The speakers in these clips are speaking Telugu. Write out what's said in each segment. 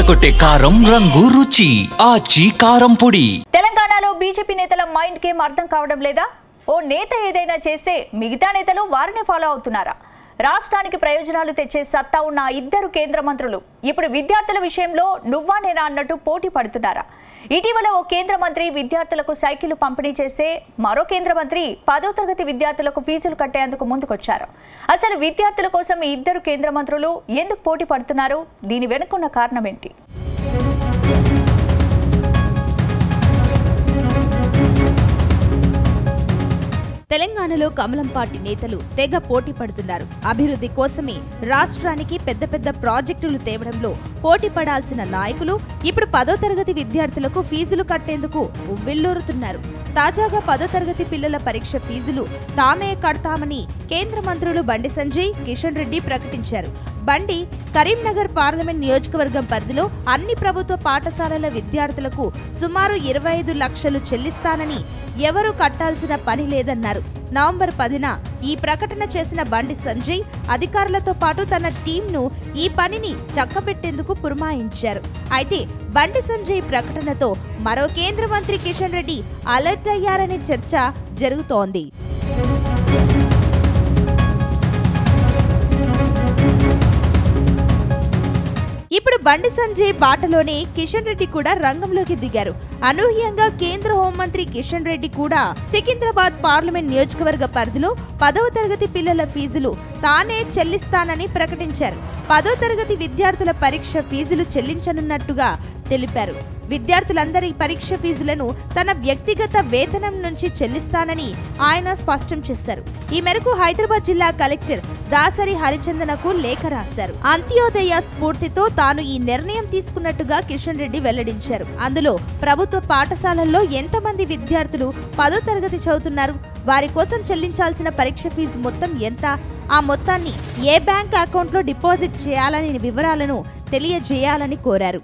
అదరకొట్టే కారం రంగు రుచి ఆచి కారం పొడి. తెలంగాణలో బీజేపీ నేతల మైండ్ గేమ్ అర్థం కావడం లేదా? ఓ నేత ఏదైనా చేస్తే మిగతా నేతలు వారిని ఫాలో అవుతున్నారా? రాష్ట్రానికి ప్రయోజనాలు తెచ్చే సత్తా ఉన్న ఇద్దరు కేంద్ర మంత్రులు ఇప్పుడు విద్యార్థుల విషయంలో నువ్వా నేనా అన్నట్టు పోటీ పడుతున్నారా? ఇటీవల ఓ కేంద్ర మంత్రి విద్యార్థులకు సైకిల్ పంపిణీ చేస్తే మరో కేంద్ర మంత్రి 10వ తరగతి విద్యార్థులకు ఫీజులు కట్టేందుకు ముందుకొచ్చారు. అసలు విద్యార్థుల కోసం ఈ ఇద్దరు కేంద్ర మంత్రులు ఎందుకు పోటీ పడుతున్నారు? దీని వెనుకున్న కారణం ఏంటి? తెలంగాణలో కమలం పార్టీ నేతలు తెగ పోటీ పడుతున్నారు. అభివృద్ధి కోసమే రాష్ట్రానికి పెద్ద పెద్ద ప్రాజెక్టులు తేవడంలో పోటీ పడాల్సిన నాయకులు ఇప్పుడు 10వ తరగతి విద్యార్థులకు ఫీజులు కట్టేందుకు ఉవ్విళ్లూరుతున్నారు. తాజాగా 10వ తరగతి పిల్లల పరీక్ష ఫీజులు తామే కడతామని కేంద్ర మంత్రులు బండి సంజయ్, కిషన్ రెడ్డి ప్రకటించారు. బండి కరీంనగర్ పార్లమెంట్ నియోజకవర్గం పరిధిలో అన్ని ప్రభుత్వ పాఠశాలల విద్యార్థులకు సుమారు 25 లక్షలు చెల్లిస్తానని, ఎవరూ కట్టాల్సిన పని లేదన్నారు. నవంబర్ 10న ఈ ప్రకటన చేసిన బండి సంజయ్ అధికారులతో పాటు తన టీంను ఈ పనిని చక్కబెట్టేందుకు పురమాయించారు. అయితే బండి సంజయ్ ప్రకటనతో మరో కేంద్ర మంత్రి కిషన్ రెడ్డి అలర్ట్ అయ్యారనే చర్చ జరుగుతోంది. ఇప్పుడు బండి సంజయ్ బాటలోనే కిషన్ రెడ్డి కూడా రంగంలోకి దిగారు. అనూహ్యంగా కేంద్ర హోంమంత్రి కిషన్ రెడ్డి కూడా సికింద్రాబాద్ పార్లమెంట్ నియోజకవర్గ పరిధిలో 10వ తరగతి పిల్లల ఫీజులు తానే చెల్లిస్తానని ప్రకటించారు. 10వ తరగతి విద్యార్థుల పరీక్ష ఫీజులు చెల్లించనున్నట్టుగా తెలిపారు. విద్యార్థులందరి పరీక్ష ఫీజులను తన వ్యక్తిగత వేతనం నుంచి చెల్లిస్తానని ఆయన స్పష్టం చేశారు. ఈ మేరకు హైదరాబాద్ జిల్లా కలెక్టర్ దాసరి హరిచందనకు లేఖ రాశారు. అంత్యోదయ స్ఫూర్తితో తాను ఈ నిర్ణయం తీసుకున్నట్టుగా కిషన్ రెడ్డి వెల్లడించారు. అందులో ప్రభుత్వ పాఠశాలల్లో ఎంతమంది విద్యార్థులు 10వ తరగతి చదువుతున్నారు, వారి కోసం చెల్లించాల్సిన పరీక్ష ఫీజు మొత్తం ఎంత, ఆ మొత్తాన్ని ఏ బ్యాంక్ అకౌంట్లో డిపాజిట్ చేయాలనే వివరాలను తెలియజేయాలని కోరారు.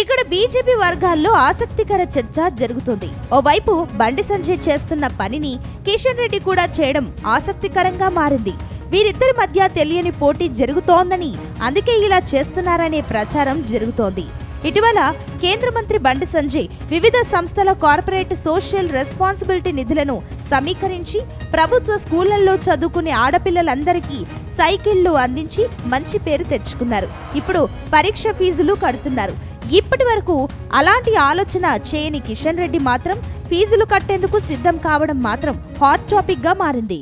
ఇక్కడ బీజేపీ వర్గాల్లో ఆసక్తికర చర్చ జరుగుతుంది. ఓవైపు బండి సంజయ్ చేస్తున్న పనిని కిషన్ రెడ్డి కూడా చేయడం ఆసక్తికరంగా మారింది. వీరిద్దరి మధ్య తెలియని పోటీ జరుగుతోందని, అందుకే ఇలా చేస్తున్నారనే ప్రచారం జరుగుతోంది. ఇటీవల కేంద్ర మంత్రి బండి సంజయ్ వివిధ సంస్థల కార్పొరేట్ సోషల్ రెస్పాన్సిబిలిటీ నిధులను సమీకరించి ప్రభుత్వ స్కూళ్లలో చదువుకునే ఆడపిల్లలందరికీ సైకిళ్లు అందించి మంచి పేరు తెచ్చుకున్నారు. ఇప్పుడు పరీక్ష ఫీజులు కడుతున్నారు. ఇప్పటి వరకు అలాంటి ఆలోచన చేయని కిషన్ రెడ్డి మాత్రం ఫీజులు కట్టేందుకు సిద్ధం కావడం మాత్రం హాట్ టాపిక్ గా మారింది.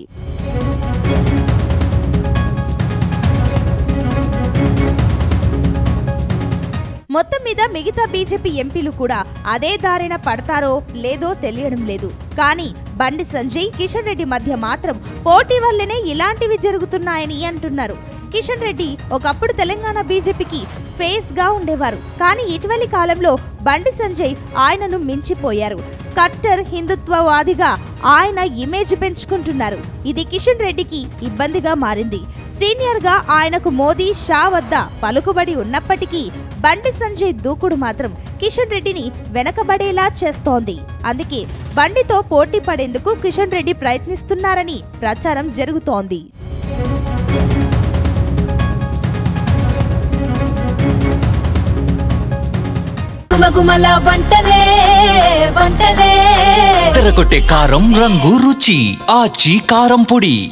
మొత్తం మీద మిగతా బీజేపీ ఎంపీలు కూడా అదే దారిన పడతారో లేదో తెలియడం లేదు. కానీ బండి సంజయ్, కిషన్ రెడ్డి మధ్య మాత్రం పోటీ వల్లనే ఇలాంటివి జరుగుతున్నాయని అంటున్నారు. కిషన్ రెడ్డి ఒకప్పుడు తెలంగాణ బీజేపీకి ఫేస్ గా ఉండేవారు. కానీ ఇటీవలి కాలంలో బండి సంజయ్ ఆయనను మించిపోయారు. కట్టర్ హిందుత్వవాదిగా ఆయన ఇమేజ్ పెంచుకుంటున్నారు. ఇది కిషన్ రెడ్డికి ఇబ్బందిగా మారింది. సీనియర్ గా ఆయనకు మోదీ, షా వద్ద పలుకుబడి ఉన్నప్పటికీ బండి సంజయ్ దూకుడు మాత్రం కిషన్ రెడ్డిని వెనకబడేలా చేస్తోంది. అందుకే బండితో పోటీ పడేందుకు కిషన్ రెడ్డి ప్రయత్నిస్తున్నారని ప్రచారం జరుగుతోంది. అదరకొట్టే కారం రంగు రుచి ఆచి కారం పొడి.